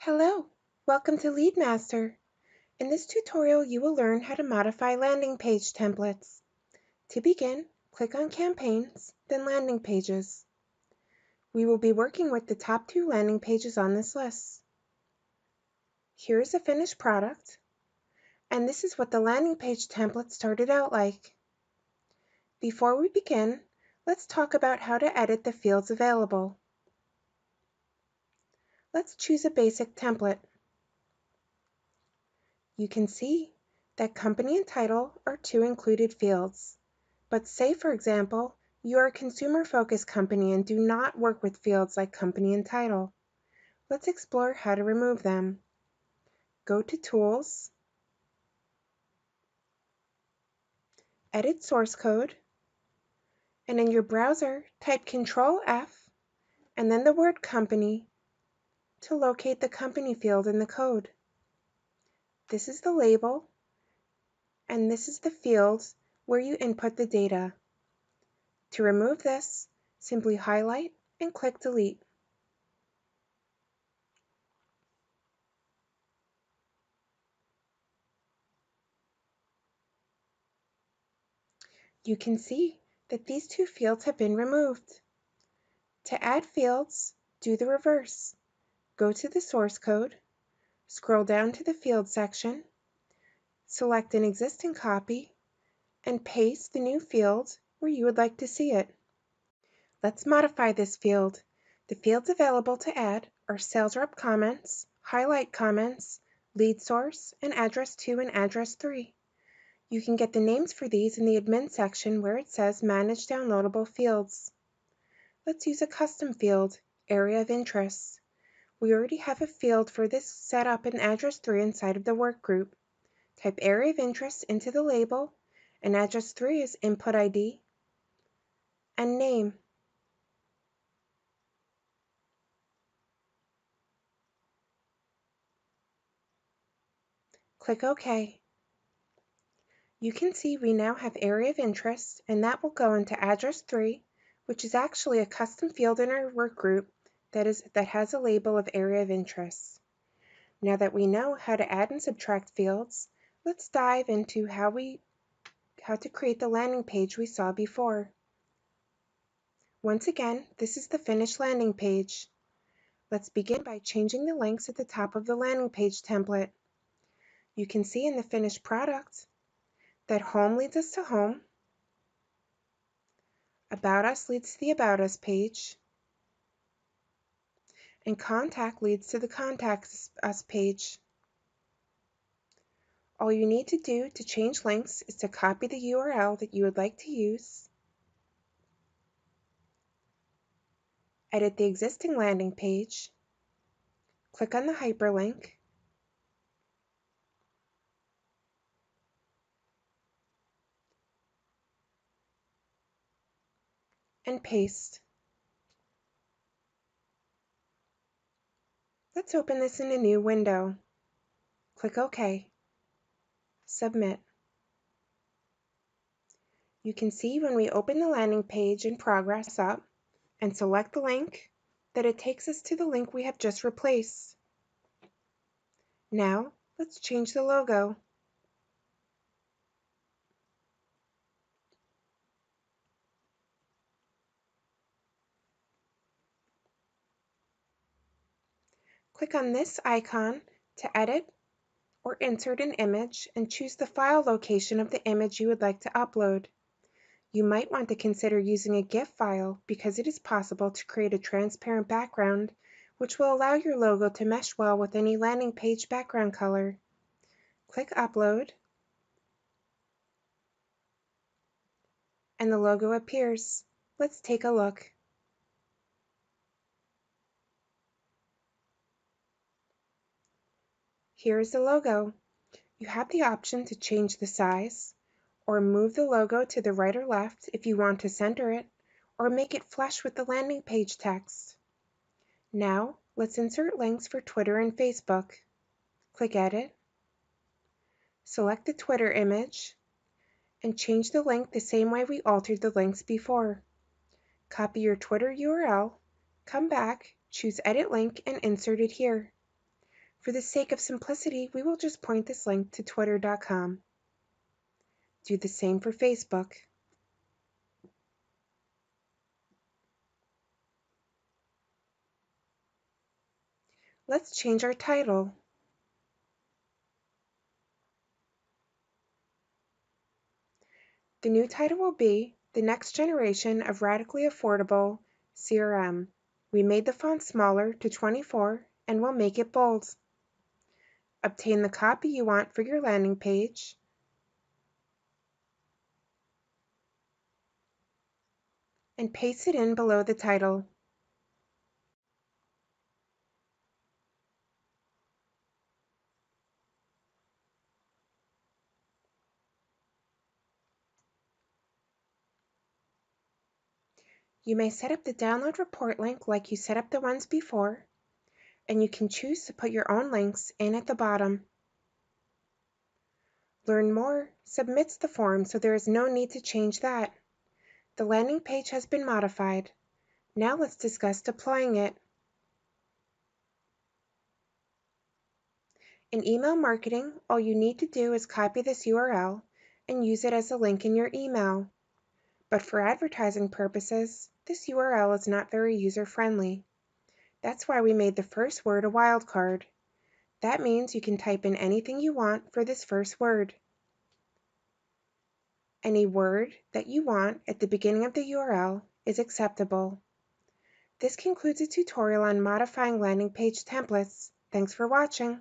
Hello, welcome to LeadMaster. In this tutorial, you will learn how to modify landing page templates. To begin, click on Campaigns, then Landing Pages. We will be working with the top two landing pages on this list. Here is a finished product, and this is what the landing page template started out like. Before we begin, let's talk about how to edit the fields available. Let's choose a basic template. You can see that company and title are two included fields. But say, for example, you are a consumer-focused company and do not work with fields like company and title. Let's explore how to remove them. Go to Tools, Edit Source Code, and in your browser, type Ctrl F and then the word Company to locate the company field in the code. This is the label, and this is the field where you input the data. To remove this, simply highlight and click Delete. You can see that these two fields have been removed. To add fields, do the reverse. Go to the source code, scroll down to the field section, select an existing copy, and paste the new field where you would like to see it. Let's modify this field. The fields available to add are sales rep comments, highlight comments, lead source, and address 2 and address 3. You can get the names for these in the admin section where it says Manage Downloadable Fields. Let's use a custom field, Area of Interest. We already have a field for this set up in address 3 inside of the workgroup. Type Area of Interest into the label, and address 3 is Input ID and Name. Click OK. You can see we now have Area of Interest, and that will go into address 3, which is actually a custom field in our workgroup that has a label of Area of Interest. Now that we know how to add and subtract fields, let's dive into how to create the landing page we saw before. Once again, this is the finished landing page. Let's begin by changing the links at the top of the landing page template. You can see in the finished product that Home leads us to Home, About Us leads to the About Us page, and Contact leads to the Contact Us page. All you need to do to change links is to copy the URL that you would like to use, edit the existing landing page, click on the hyperlink, and paste. Let's open this in a new window. Click OK. Submit. You can see when we open the landing page in progress up and select the link that it takes us to the link we have just replaced. Now, let's change the logo. Click on this icon to edit or insert an image and choose the file location of the image you would like to upload. You might want to consider using a GIF file because it is possible to create a transparent background which will allow your logo to mesh well with any landing page background color. Click Upload, and the logo appears. Let's take a look. Here is the logo. You have the option to change the size, or move the logo to the right or left if you want to center it, or make it flush with the landing page text. Now, let's insert links for Twitter and Facebook. Click Edit, select the Twitter image, and change the link the same way we altered the links before. Copy your Twitter URL, come back, choose Edit Link, and insert it here. For the sake of simplicity, we will just point this link to twitter.com. Do the same for Facebook. Let's change our title. The new title will be The Next Generation of Radically Affordable CRM. We made the font smaller to 24 and we'll make it bold. Obtain the copy you want for your landing page. And paste it in below the title. You may set up the download report link like you set up the ones before, and you can choose to put your own links in at the bottom. Learn more submits the form, so there is no need to change that. The landing page has been modified. Now let's discuss deploying it. In email marketing, all you need to do is copy this URL and use it as a link in your email. But for advertising purposes, this URL is not very user-friendly. That's why we made the first word a wildcard. That means you can type in anything you want for this first word. Any word that you want at the beginning of the URL is acceptable. This concludes a tutorial on modifying landing page templates. Thanks for watching.